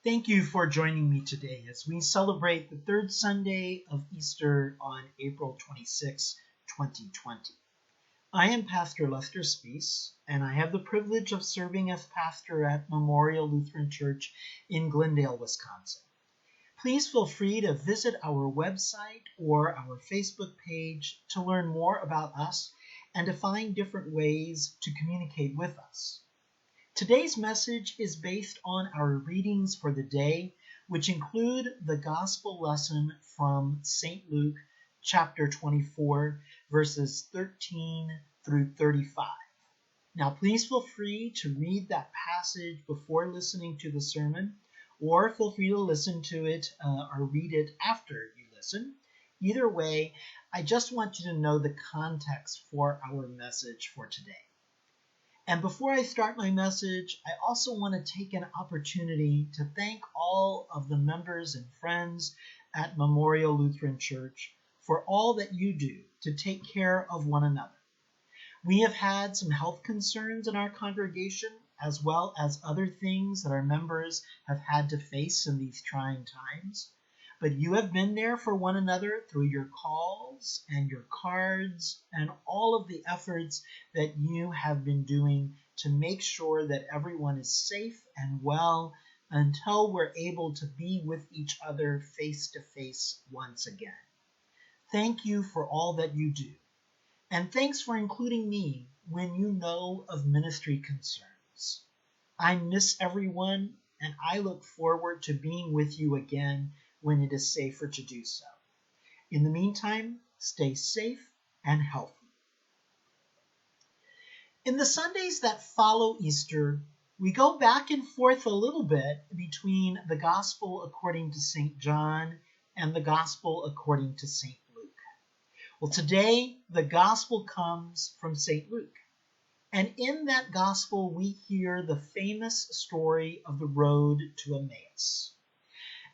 Thank you for joining me today as we celebrate the third Sunday of Easter on April 26, 2020. I am Pastor Lester Spees, and I have the privilege of serving as pastor at Memorial Lutheran Church in Glendale, Wisconsin. Please feel free to visit our website or our Facebook page to learn more about us and to find different ways to communicate with us. Today's message is based on our readings for the day, which include the gospel lesson from St. Luke chapter 24, verses 13 through 35. Now, please feel free to read that passage before listening to the sermon, or feel free to listen to it or read it after you listen. Either way, I just want you to know the context for our message for today. And before I start my message, I also want to take an opportunity to thank all of the members and friends at Memorial Lutheran Church for all that you do to take care of one another. We have had some health concerns in our congregation, as well as other things that our members have had to face in these trying times. But you have been there for one another through your calls and your cards and all of the efforts that you have been doing to make sure that everyone is safe and well until we're able to be with each other face to face once again. Thank you for all that you do. And thanks for including me when you know of ministry concerns. I miss everyone, and I look forward to being with you again when it is safer to do so. In the meantime, stay safe and healthy. In the Sundays that follow Easter, we go back and forth a little bit between the Gospel according to St. John and the Gospel according to St. Luke. Well, today the Gospel comes from St. Luke. And in that Gospel, we hear the famous story of the road to Emmaus.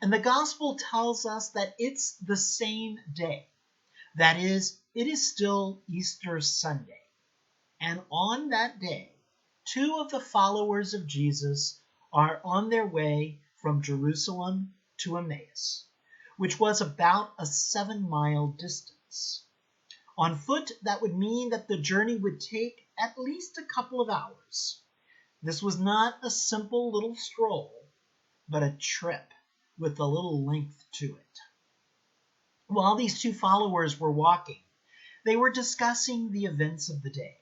And the Gospel tells us that it's the same day. That is, it is still Easter Sunday. And on that day, two of the followers of Jesus are on their way from Jerusalem to Emmaus, which was about a 7-mile distance. On foot, that would mean that the journey would take at least a couple of hours. This was not a simple little stroll, but a trip with a little length to it. While these two followers were walking, they were discussing the events of the day.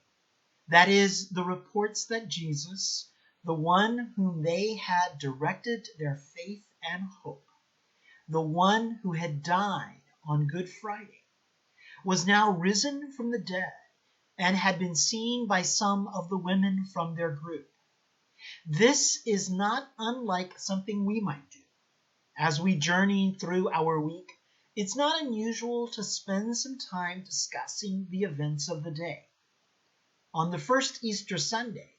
That is, the reports that Jesus, the one whom they had directed their faith and hope, the one who had died on Good Friday, was now risen from the dead and had been seen by some of the women from their group. This is not unlike something we might do. As we journey through our week, it's not unusual to spend some time discussing the events of the day. On the first Easter Sunday,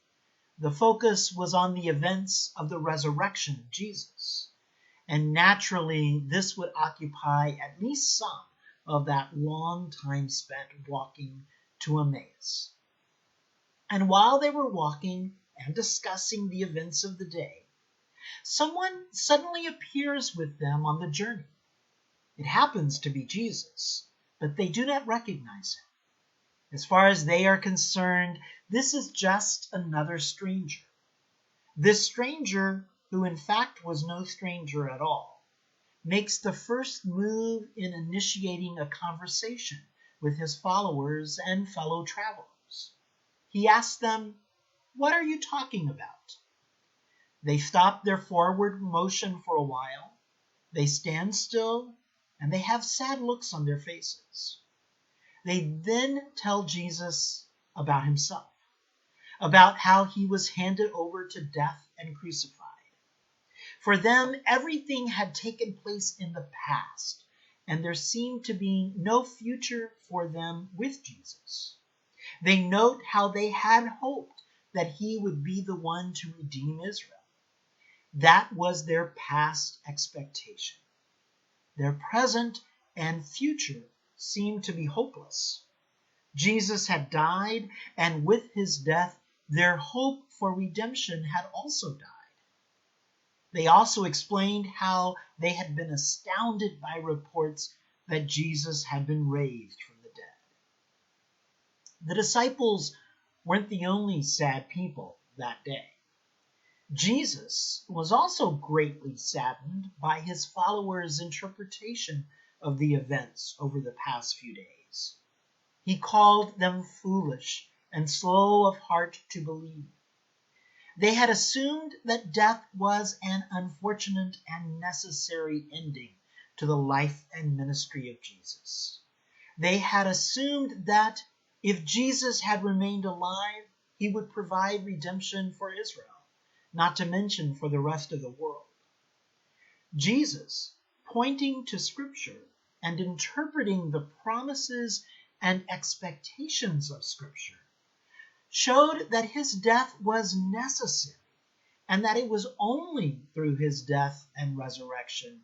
the focus was on the events of the resurrection of Jesus. And naturally, this would occupy at least some of that long time spent walking to Emmaus. And while they were walking and discussing the events of the day, someone suddenly appears with them on the journey. It happens to be Jesus, but they do not recognize him. As far as they are concerned, this is just another stranger. This stranger, who in fact was no stranger at all, makes the first move in initiating a conversation with his followers and fellow travelers. He asks them, "What are you talking about?" They stop their forward motion for a while, they stand still, and they have sad looks on their faces. They then tell Jesus about himself, about how he was handed over to death and crucified. For them, everything had taken place in the past, and there seemed to be no future for them with Jesus. They note how they had hoped that he would be the one to redeem Israel. That was their past expectation. Their present and future seemed to be hopeless. Jesus had died, and with his death, their hope for redemption had also died. They also explained how they had been astounded by reports that Jesus had been raised from the dead. The disciples weren't the only sad people that day. Jesus was also greatly saddened by his followers' interpretation of the events over the past few days. He called them foolish and slow of heart to believe. They had assumed that death was an unfortunate and necessary ending to the life and ministry of Jesus. They had assumed that if Jesus had remained alive, he would provide redemption for Israel, not to mention for the rest of the world. Jesus, pointing to Scripture and interpreting the promises and expectations of Scripture, showed that his death was necessary and that it was only through his death and resurrection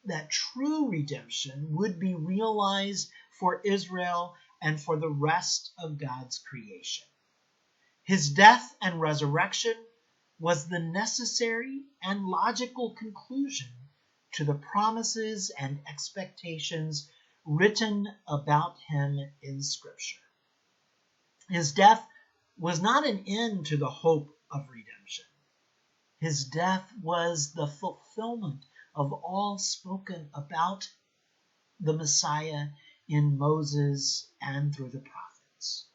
that true redemption would be realized for Israel and for the rest of God's creation. His death and resurrection was the necessary and logical conclusion to the promises and expectations written about him in Scripture. His death was not an end to the hope of redemption. His death was the fulfillment of all spoken about the Messiah in Moses and through the prophets.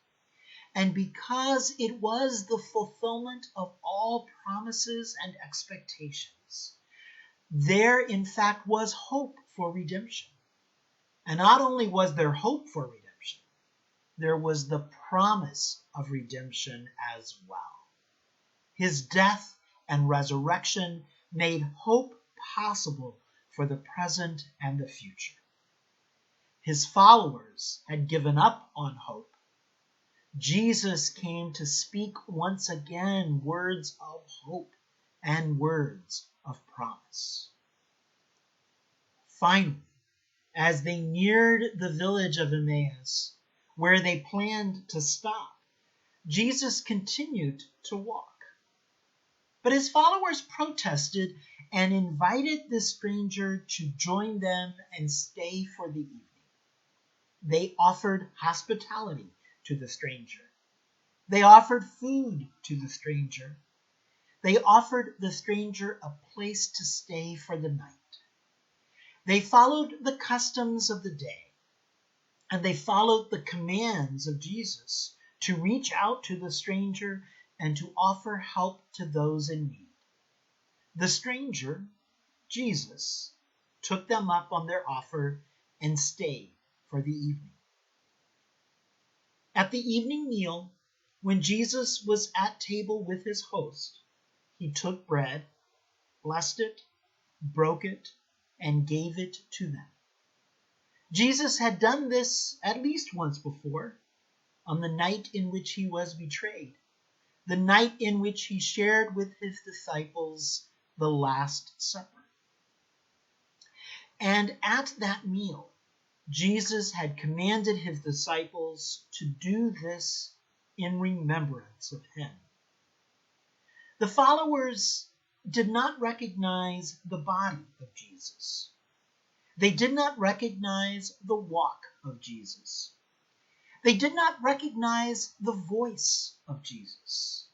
And because it was the fulfillment of all promises and expectations, there in fact was hope for redemption. And not only was there hope for redemption, there was the promise of redemption as well. His death and resurrection made hope possible for the present and the future. His followers had given up on hope. Jesus came to speak once again words of hope and words of promise. Finally, as they neared the village of Emmaus, where they planned to stop, Jesus continued to walk. But his followers protested and invited the stranger to join them and stay for the evening. They offered hospitality to the stranger. They offered food to the stranger. They offered the stranger a place to stay for the night. They followed the customs of the day, and they followed the commands of Jesus to reach out to the stranger and to offer help to those in need. The stranger, Jesus, took them up on their offer and stayed for the evening. At the evening meal, when Jesus was at table with his host, he took bread, blessed it, broke it, and gave it to them. Jesus had done this at least once before, on the night in which he was betrayed, the night in which he shared with his disciples the Last Supper. And at that meal, Jesus had commanded his disciples to do this in remembrance of him. The followers did not recognize the body of Jesus. They did not recognize the walk of Jesus. They did not recognize the voice of Jesus.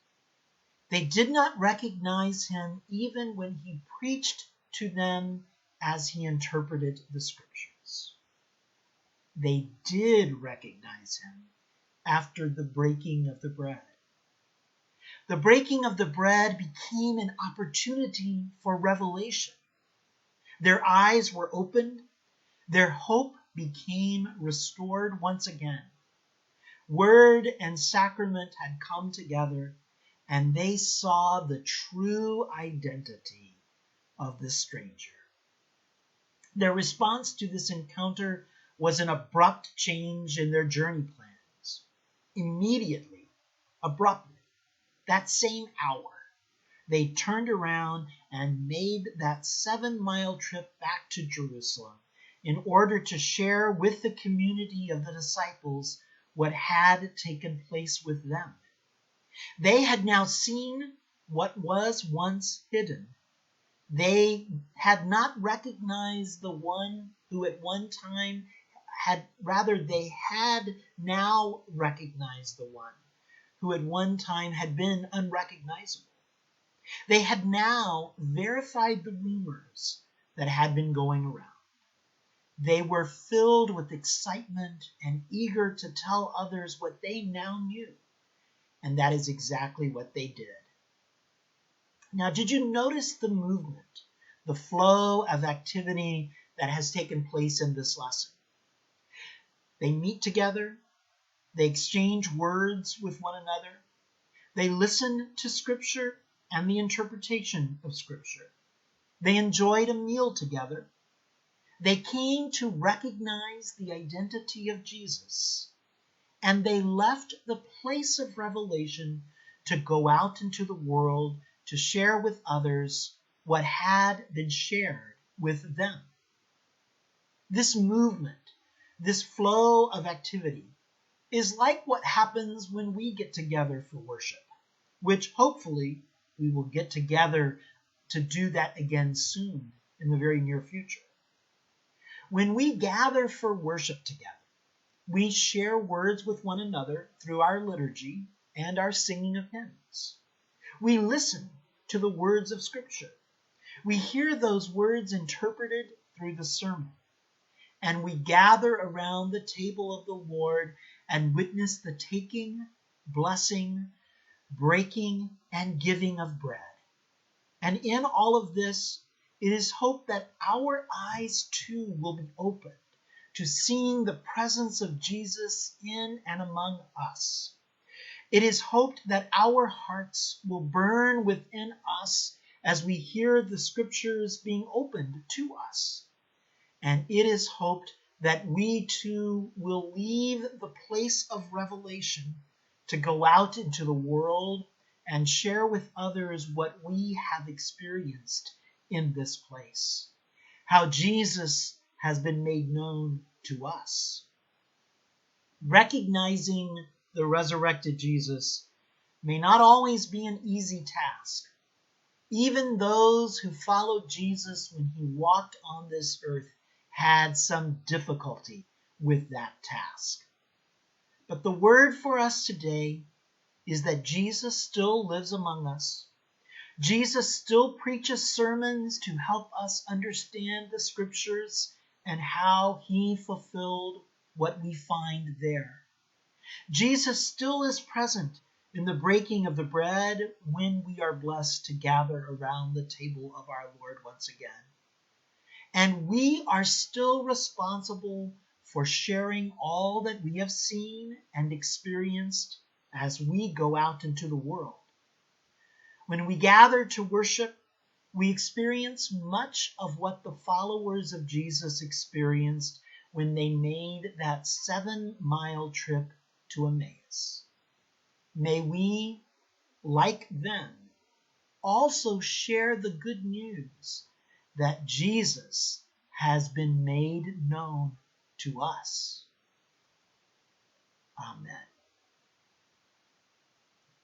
They did not recognize him even when he preached to them as he interpreted the Scriptures. They did recognize him after the breaking of the bread. The breaking of the bread became an opportunity for revelation. Their eyes were opened. Their hope became restored once again. Word and sacrament had come together, and they saw the true identity of the stranger. Their response to this encounter was an abrupt change in their journey plans. Immediately, abruptly, that same hour, they turned around and made that 7-mile trip back to Jerusalem in order to share with the community of the disciples what had taken place with them. They had now seen what was once hidden, They had not recognized the one who at one time they had now recognized the one who at one time had been unrecognizable. They had now verified the rumors that had been going around. They were filled with excitement and eager to tell others what they now knew. And that is exactly what they did. Now, did you notice the movement, the flow of activity that has taken place in this lesson? They meet together, they exchange words with one another, they listen to Scripture and the interpretation of Scripture. They enjoyed a meal together. They came to recognize the identity of Jesus, and they left the place of revelation to go out into the world to share with others what had been shared with them. This movement, this flow of activity, is like what happens when we get together for worship, which hopefully we will get together to do that again soon in the very near future. When we gather for worship together, we share words with one another through our liturgy and our singing of hymns. We listen to the words of Scripture. We hear those words interpreted through the sermon. And we gather around the table of the Lord and witness the taking, blessing, breaking, and giving of bread. And in all of this, it is hoped that our eyes too will be opened to seeing the presence of Jesus in and among us. It is hoped that our hearts will burn within us as we hear the Scriptures being opened to us. And it is hoped that we too will leave the place of revelation to go out into the world and share with others what we have experienced in this place, how Jesus has been made known to us. Recognizing the resurrected Jesus may not always be an easy task. Even those who followed Jesus when he walked on this earth had some difficulty with that task. But the word for us today is that Jesus still lives among us. Jesus still preaches sermons to help us understand the Scriptures and how he fulfilled what we find there. Jesus still is present in the breaking of the bread when we are blessed to gather around the table of our Lord once again. And we are still responsible for sharing all that we have seen and experienced as we go out into the world. When we gather to worship, we experience much of what the followers of Jesus experienced when they made that 7-mile trip to Emmaus. May we, like them, also share the good news that Jesus has been made known to us. Amen.